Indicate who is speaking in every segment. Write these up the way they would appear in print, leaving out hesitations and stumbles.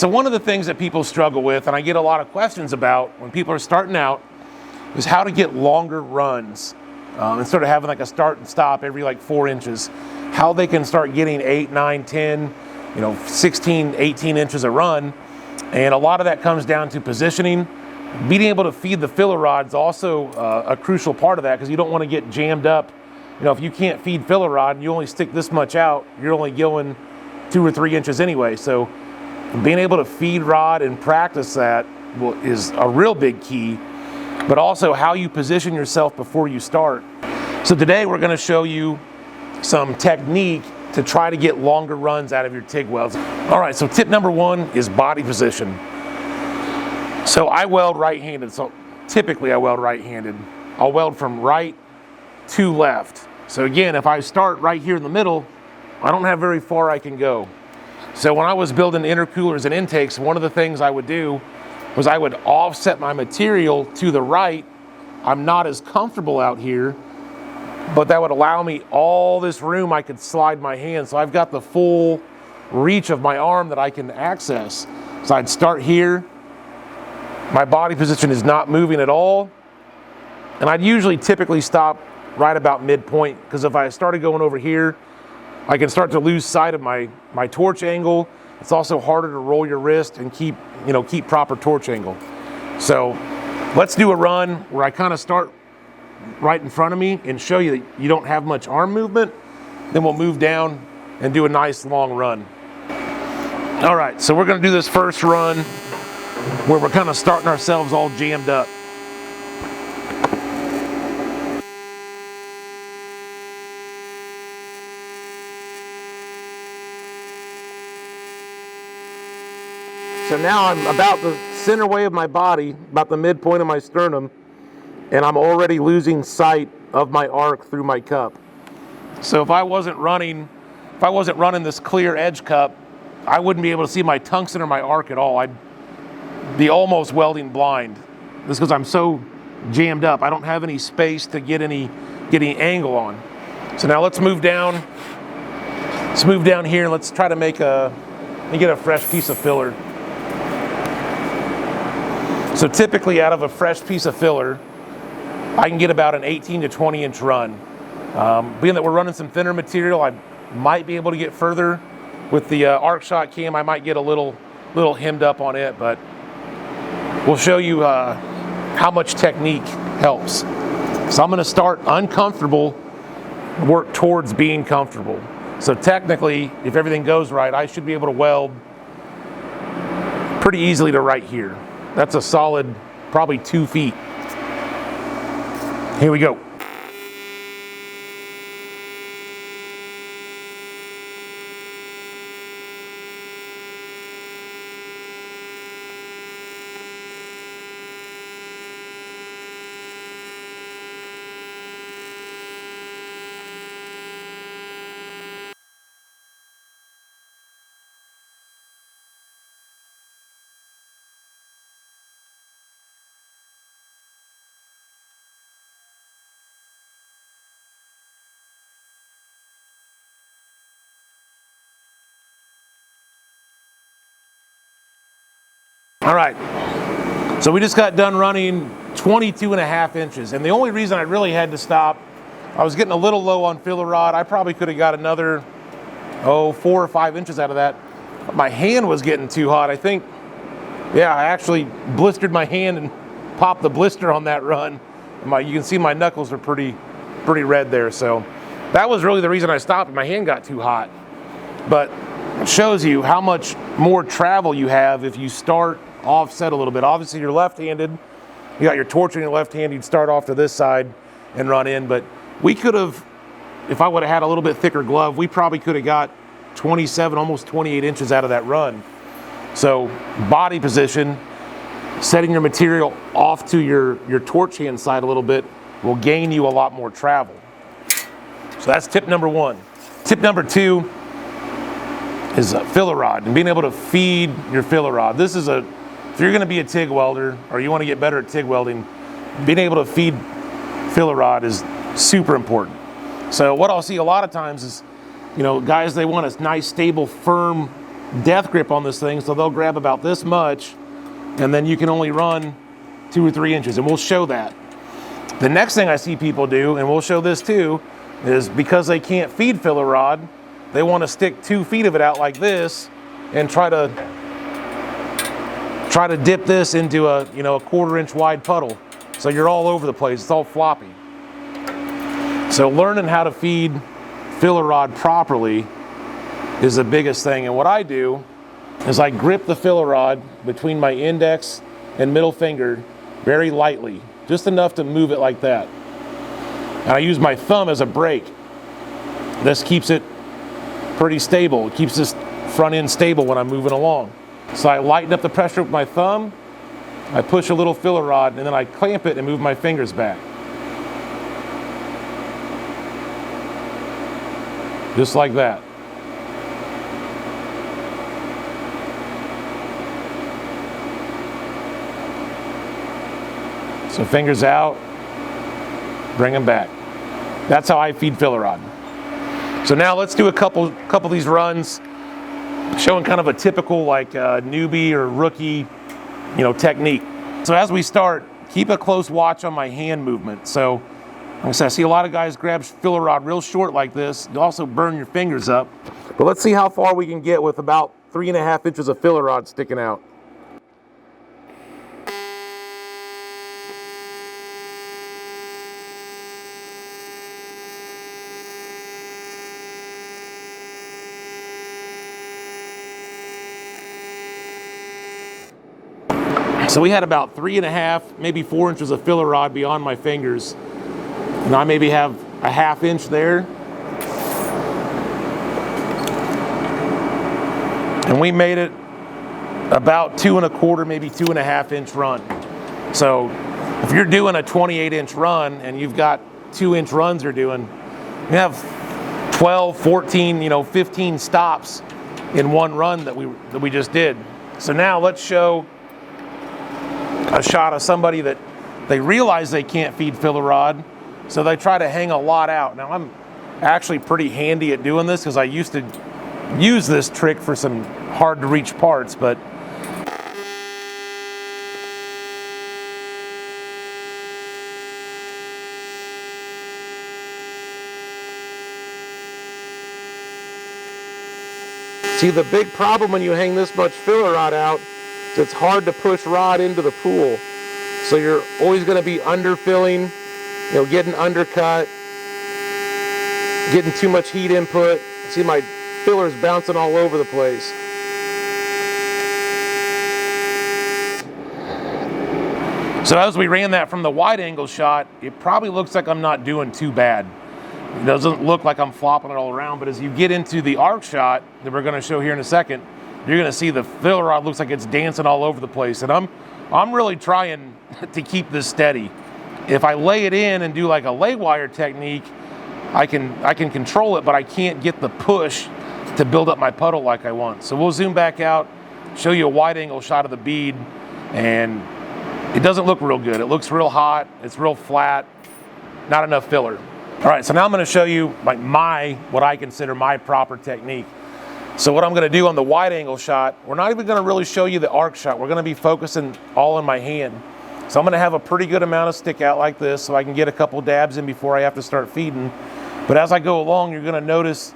Speaker 1: So one of the things that people struggle with, and I get a lot of questions about when people are starting out, is how to get longer runs. Instead of having like a start and stop every like 4 inches, how they can start getting 8, 9, 10, 16, 18 inches a run. And a lot of that comes down to positioning. Being able to feed the filler rod is also a crucial part of that, because you don't want to get jammed up. If you can't feed filler rod and you only stick this much out, you're only going 2 or 3 inches anyway. So being able to feed rod and practice that is a real big key, but also how you position yourself before you start. So today we're going to show you some technique to try to get longer runs out of your TIG welds. All right, so tip number 1 is body position. So I weld right-handed, so typically I weld right-handed. I'll weld from right to left. So again, if I start right here in the middle, I don't have very far I can go. So when I was building intercoolers and intakes, one of the things I would do was I would offset my material to the right. I'm not as comfortable out here, but that would allow me all this room I could slide my hand. So I've got the full reach of my arm that I can access. So I'd start here. My body position is not moving at all. And I'd usually typically stop right about midpoint, because if I started going over here, I can start to lose sight of my torch angle. It's also harder to roll your wrist and keep proper torch angle. So let's do a run where I kind of start right in front of me and show you that you don't have much arm movement. Then we'll move down and do a nice long run. All right, so we're gonna do this first run where we're kind of starting ourselves all jammed up. So now I'm about the center way of my body, about the midpoint of my sternum, and I'm already losing sight of my arc through my cup. So if I wasn't running this clear edge cup, I wouldn't be able to see my tungsten or my arc at all. I'd be almost welding blind. This is because I'm so jammed up. I don't have any space to get any angle on. So now let's move down. Let's move down here and let's try to get a fresh piece of filler. So typically out of a fresh piece of filler, I can get about an 18 to 20 inch run. Being that we're running some thinner material, I might be able to get further. With the arc shot cam, I might get a little hemmed up on it, but we'll show you how much technique helps. So I'm gonna start uncomfortable, work towards being comfortable. So technically, if everything goes right, I should be able to weld pretty easily to right here. That's a solid, probably 2 feet. Here we go. All right, so we just got done running 22.5 inches, and the only reason I really had to stop, I was getting a little low on filler rod. I probably could have got another 4 or 5 inches out of that. But my hand was getting too hot. I think, yeah, I actually blistered my hand and popped the blister on that run. You can see my knuckles are pretty red there. So that was really the reason I stopped. My hand got too hot. But it shows you how much more travel you have if you start offset a little bit. Obviously you're left-handed, you got your torch in your left hand, you'd start off to this side and run in, but we could have, if I would have had a little bit thicker glove, we probably could have got 27, almost 28 inches out of that run. So body position, setting your material off to your torch hand side a little bit will gain you a lot more travel. So that's tip number 1. Tip number 2 is a filler rod and being able to feed your filler rod. This is if you're going to be a TIG welder or you want to get better at TIG welding, being able to feed filler rod is super important. So what I'll see a lot of times is, guys, they want a nice, stable, firm death grip on this thing, so they'll grab about this much, and then you can only run 2 or 3 inches, and we'll show that. The next thing I see people do, and we'll show this too, is because they can't feed filler rod, they want to stick 2 feet of it out like this and try to dip this into a 1/4 inch wide puddle. So you're all over the place, it's all floppy. So learning how to feed filler rod properly is the biggest thing. And what I do is I grip the filler rod between my index and middle finger very lightly, just enough to move it like that. And I use my thumb as a brake. This keeps it pretty stable. It keeps this front end stable when I'm moving along. So I lighten up the pressure with my thumb, I push a little filler rod, and then I clamp it and move my fingers back. Just like that. So fingers out, bring them back. That's how I feed filler rod. So now let's do a couple of these runs, showing kind of a typical like newbie or rookie, technique. So as we start, keep a close watch on my hand movement. So like I said, I see a lot of guys grab filler rod real short like this. You also burn your fingers up. But let's see how far we can get with about 3.5 inches of filler rod sticking out. So we had about 3.5, maybe 4 inches of filler rod beyond my fingers. And I maybe have a 1/2 inch there. And we made it about 2.25, maybe 2.5 inch run. So if you're doing a 28 inch run and you've got 2 inch runs you're doing, you have 12, 14, 15 stops in one run that we just did. So now let's show a shot of somebody that they realize they can't feed filler rod, so they try to hang a lot out. Now I'm actually pretty handy at doing this because I used to use this trick for some hard to reach parts, but see, the big problem when you hang this much filler rod out, it's hard to push rod into the pool. So you're always going to be underfilling, getting undercut, getting too much heat input. See, my filler's bouncing all over the place. So as we ran that from the wide angle shot, it probably looks like I'm not doing too bad. It doesn't look like I'm flopping it all around, but as you get into the arc shot that we're going to show here in a second, you're going to see the filler rod looks like it's dancing all over the place. And I'm really trying to keep this steady. If I lay it in and do like a lay wire technique, I can control it, but I can't get the push to build up my puddle like I want. So we'll zoom back out, show you a wide angle shot of the bead, and it doesn't look real good. It looks real hot, it's real flat, not enough filler. All right, so now I'm going to show you like what I consider my proper technique. So what I'm going to do on the wide angle shot, we're not even going to really show you the arc shot. We're going to be focusing all in my hand. So I'm going to have a pretty good amount of stick out like this so I can get a couple dabs in before I have to start feeding. But as I go along, you're going to notice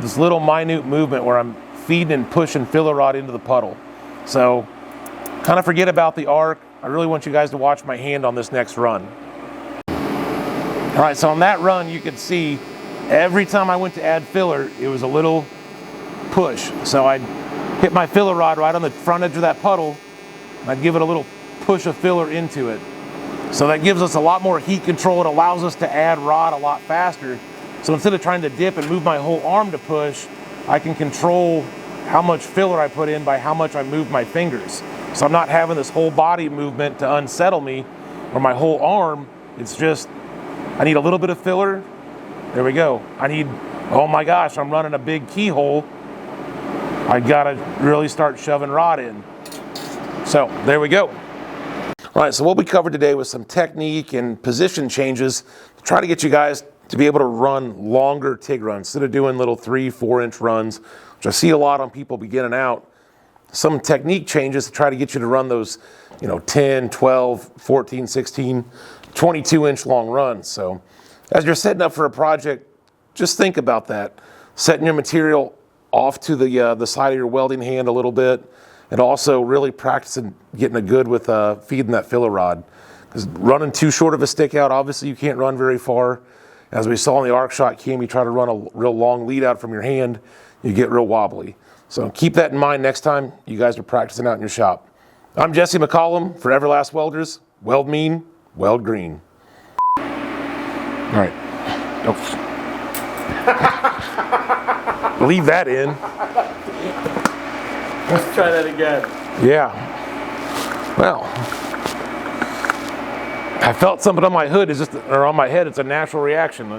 Speaker 1: this little minute movement where I'm feeding and pushing filler rod into the puddle. So kind of forget about the arc. I really want you guys to watch my hand on this next run. All right, so on that run, you can see every time I went to add filler, it was a little push. So I'd hit my filler rod right on the front edge of that puddle, and I'd give it a little push of filler into it. So that gives us a lot more heat control. It allows us to add rod a lot faster. So instead of trying to dip and move my whole arm to push, I can control how much filler I put in by how much I move my fingers. So I'm not having this whole body movement to unsettle me, or my whole arm. It's just, I need a little bit of filler. There we go. Oh my gosh, I'm running a big keyhole. I gotta really start shoving rod in. So there we go. All right, so what we covered today was some technique and position changes to try to get you guys to be able to run longer TIG runs. Instead of doing little 3-4 inch runs, which I see a lot on people beginning out. Some technique changes to try to get you to run those, 10, 12, 14, 16, 22-inch long runs. So as you're setting up for a project, just think about that. Setting your material off to the side of your welding hand a little bit, and also really practicing getting it good with feeding that filler rod. Because running too short of a stick out, obviously you can't run very far. As we saw in the arc shot cam, you try to run a real long lead out from your hand, you get real wobbly. So keep that in mind next time you guys are practicing out in your shop. I'm Jesse McCollum for Everlast Welders. Weld mean, weld green. All right. Oh. Leave that in.
Speaker 2: Let's try that again.
Speaker 1: Yeah. Well, I felt something on my hood, or on my head. It's a natural reaction.